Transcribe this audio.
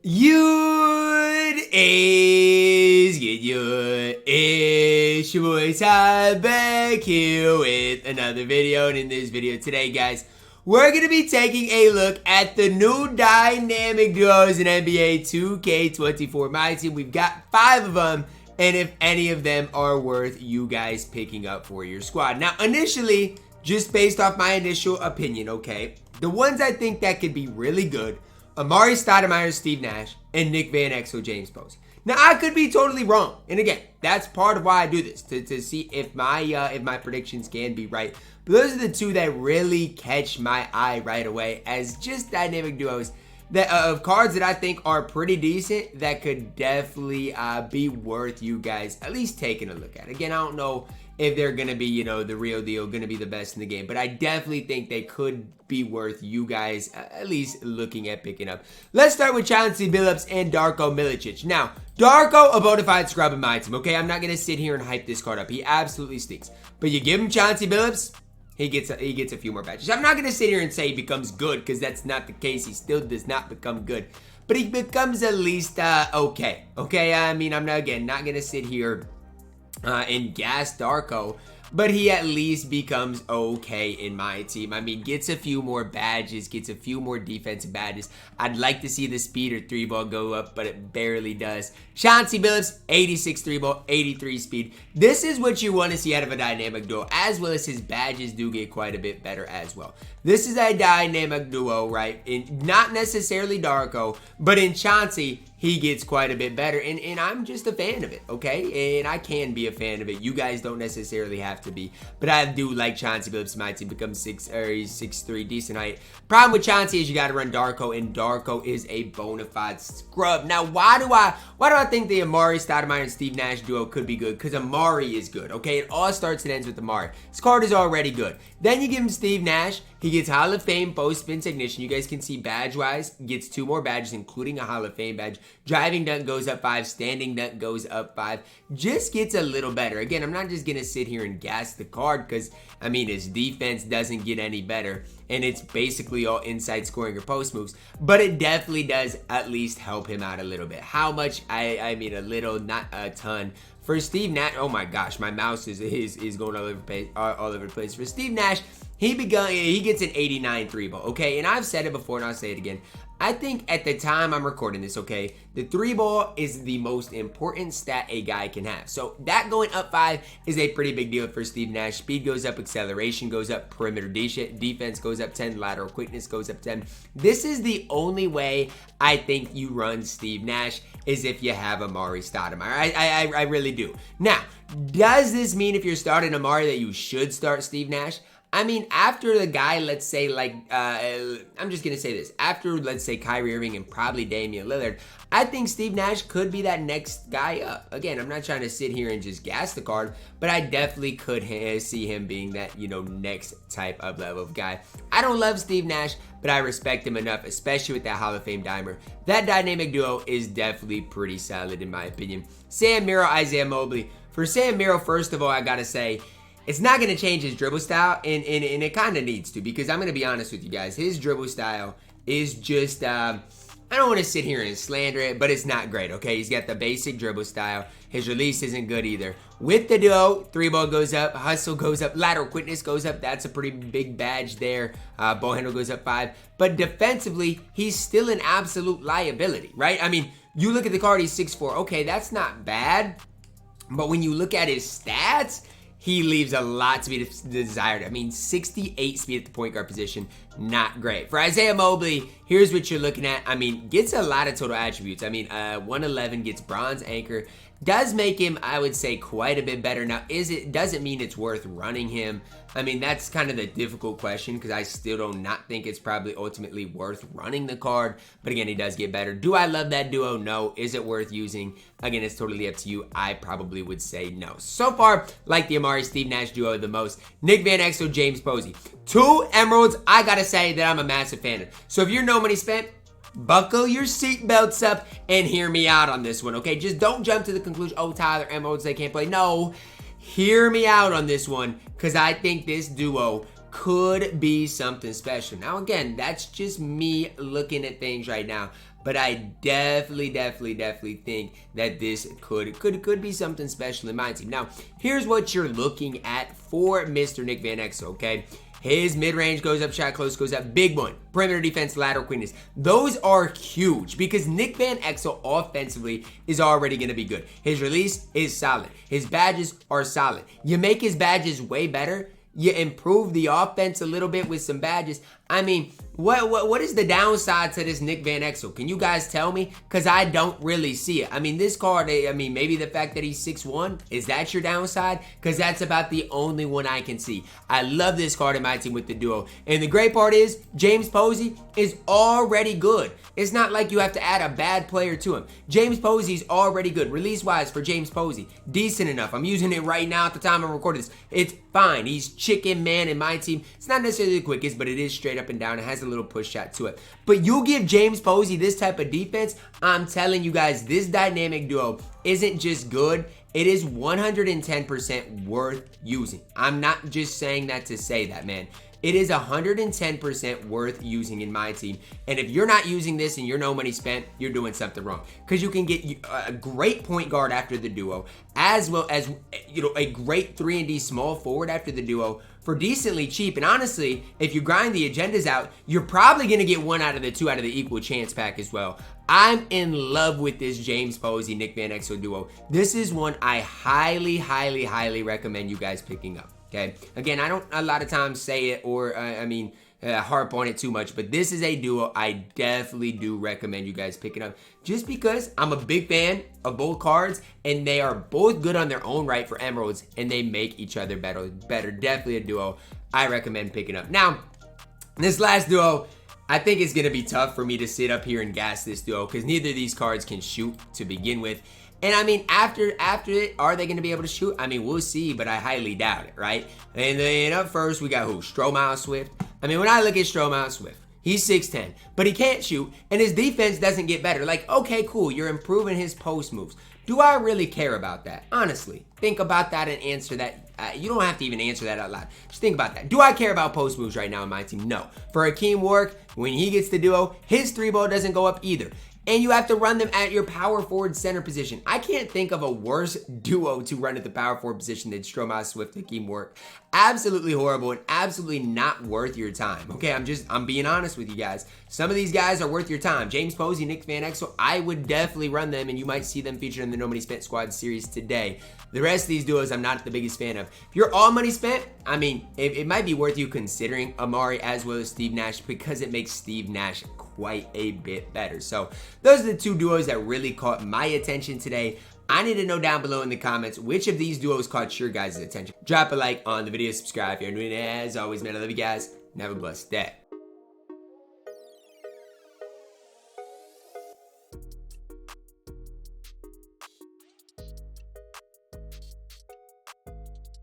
It's your boy Ty back here with another video, and in this video today, guys, we're going to be taking a look at the new dynamic duos in NBA 2K24 MyTEAM. We've got 5 of them, and if any of them are worth you guys picking up for your squad. Now, initially, just based off my initial opinion, okay, the ones I think that could be really good: Amar'e Stoudemire, Steve Nash, and Nick Van Exel, James Posey. Now, I could be totally wrong, and again, that's part of why I do this, to see if my predictions can be right. But those are the 2 that really catch my eye right away as just dynamic duos that of cards that I think are pretty decent, that could definitely be worth you guys at least taking a look at. Again, I don't know if they're going to be, the real deal, going to be the best in the game, but I definitely think they could be worth you guys at least looking at picking up. Let's start with Chauncey Billups and Darko Milicic. Now, Darko, a bona fide scrub in my team, okay? I'm not going to sit here and hype this card up. He absolutely stinks. But you give him Chauncey Billups, he gets a few more badges. I'm not going to sit here and say he becomes good, because that's not the case. He still does not become good. But he becomes at least okay. Okay, I mean, I'm not going to sit here and gas Darko, but he at least becomes okay in my team. I mean, gets a few more badges, gets a few more defensive badges. I'd like to see the speed or 3-ball go up, but it barely does. Chauncey Billups, 86 3-ball, 83 speed. This is what you want to see out of a dynamic duo, as well as his badges do get quite a bit better as well. This is a dynamic duo, right? Not necessarily Darko, but in Chauncey, he gets quite a bit better, and I'm just a fan of it, okay? And I can be a fan of it. You guys don't necessarily have to be, but I do like Chauncey Billups. My team becomes 6'3", decent height. Problem with Chauncey is you got to run Darko, and Darko is a bona fide scrub. Now, why do I think the Amar'e Stoudemire and Steve Nash duo could be good? Because Amar'e is good, okay? It all starts and ends with Amar'e. This card is already good. Then you give him Steve Nash. He gets Hall of Fame post-spin technician. You guys can see badge-wise, gets 2 more badges, including a Hall of Fame badge. Driving dunk goes up 5. Standing dunk goes up 5. Just gets a little better. Again, I'm not just going to sit here and gas the card because, I mean, his defense doesn't get any better. And it's basically all inside scoring or post moves. But it definitely does at least help him out a little bit. How much? I mean, a little, not a ton. For Steve Nash, oh my gosh, my mouse is going all over the place. For Steve Nash, he gets an 89 3-ball, okay? And I've said it before, and I'll say it again. I think at the time I'm recording this, okay, the 3-ball is the most important stat a guy can have. So that going up 5 is a pretty big deal for Steve Nash. Speed goes up, acceleration goes up, perimeter defense goes up 10, lateral quickness goes up 10. This is the only way I think you run Steve Nash, is if you have Amar'e Stoudemire. I really do. Now, does this mean if you're starting Amar'e that you should start Steve Nash? I mean, after the guy, let's say, like, I'm just going to say this. After, let's say, Kyrie Irving and probably Damian Lillard, I think Steve Nash could be that next guy up. Again, I'm not trying to sit here and just gas the card, but I definitely could see him being that, next type of level of guy. I don't love Steve Nash, but I respect him enough, especially with that Hall of Fame dimer. That dynamic duo is definitely pretty solid, in my opinion. Sam Merrill, Isaiah Mobley. For Sam Merrill, first of all, I got to say, it's not going to change his dribble style, and it kind of needs to, because I'm going to be honest with you guys. His dribble style is just, I don't want to sit here and slander it, but it's not great, okay? He's got the basic dribble style. His release isn't good either. With the duo, 3-ball goes up, hustle goes up, lateral quickness goes up. That's a pretty big badge there. Ball handle goes up 5. But defensively, he's still an absolute liability, right? I mean, you look at the card, he's 6'4". Okay, that's not bad. But when you look at his stats, he leaves a lot to be desired. I mean, 68 speed at the point guard position, not great. For Isaiah Mobley, here's what you're looking at. I mean, gets a lot of total attributes. I mean, 111, gets bronze anchor. Does make him, I would say, quite a bit better. Now, doesn't mean it's worth running him. I mean, that's kind of the difficult question, because I still do not think it's probably ultimately worth running the card. But again, he does get better. Do I love that duo? No. Is it worth using? Again, it's totally up to you. I probably would say no. So far, like the Amar'e Steve Nash duo the most. Nick Van Exel, James Posey. 2 emeralds, I gotta say that I'm a massive fan of. So if you're no money spent, buckle your seatbelts up and hear me out on this one, okay? Just don't jump to the conclusion, oh, Tyler, emeralds, they can't play. No. Hear me out on this one, because I think this duo could be something special. Now, again, that's just me looking at things right now. but I definitely think that this could be something special in my team. Now, here's what you're looking at for Mr. Nick Van Exel, okay? His mid-range goes up, shot close goes up, big one. Perimeter defense, lateral quickness. Those are huge because Nick Van Exel offensively is already going to be good. His release is solid. His badges are solid. You make his badges way better. You improve the offense a little bit with some badges. I mean, what is the downside to this Nick Van Exel? Can you guys tell me? Because I don't really see it. I mean, this card, I mean, maybe the fact that he's 6'1", is that your downside? Because that's about the only one I can see. I love this card in my team with the duo. And the great part is, James Posey is already good. It's not like you have to add a bad player to him. James Posey's already good. Release-wise for James Posey, decent enough. I'm using it right now at the time I'm recording this. It's fine. He's chicken man in my team. It's not necessarily the quickest, but it is straight up and down. It has a little push shot to it. But you give James Posey this type of defense, I'm telling you guys, this dynamic duo isn't just good. It is 110% worth using. I'm not just saying that to say that, man. It is 110% worth using in my team. And if you're not using this and you're no money spent, you're doing something wrong. Because you can get a great point guard after the duo, as well as, you know, a great 3-and-D small forward after the duo for decently cheap. And honestly, if you grind the agendas out, you're probably going to get one out of the two out of the equal chance pack as well. I'm in love with this James Posey, Nick Van Exel duo. This is one I highly recommend you guys picking up. Okay. Again, I don't a lot of times say it or harp on it too much, but this is a duo I definitely do recommend you guys picking up just because I'm a big fan of both cards and they are both good on their own right for emeralds and they make each other better. Definitely a duo I recommend picking up. Now, this last duo, I think it's going to be tough for me to sit up here and gas this duo because neither of these cards can shoot to begin with. And I mean, after it, are they going to be able to shoot? I mean, we'll see, but I highly doubt it, right? And then up first, we got who? Stromile Swift. I mean, when I look at Stromile Swift, he's 6'10", but he can't shoot, and his defense doesn't get better. Like, okay, cool, you're improving his post moves. Do I really care about that? Honestly, think about that and answer that. You don't have to even answer that out loud. Just think about that. Do I care about post moves right now in my team? No. For Hakim Warrick, when he gets the duo, his 3-ball doesn't go up either. And you have to run them at your power forward center position. I can't think of a worse duo to run at the power forward position than Stromile Swift and Hakim Warrick. Absolutely horrible and absolutely not worth your time. Okay, I'm being honest with you guys. Some of these guys are worth your time. James Posey, Nick Van Exel, I would definitely run them, and you might see them featured in the No Money Spent Squad series today. The rest of these duos I'm not the biggest fan of. If you're all money spent, I mean, it might be worth you considering Amari as well as Steve Nash because it makes Steve Nash quite a bit better. So those are the two duos that really caught my attention today. I need to know down below in the comments which of these duos caught your guys' attention. Drop a like on the video, subscribe if you're new, and as always, man, I love you guys and have a blessed day.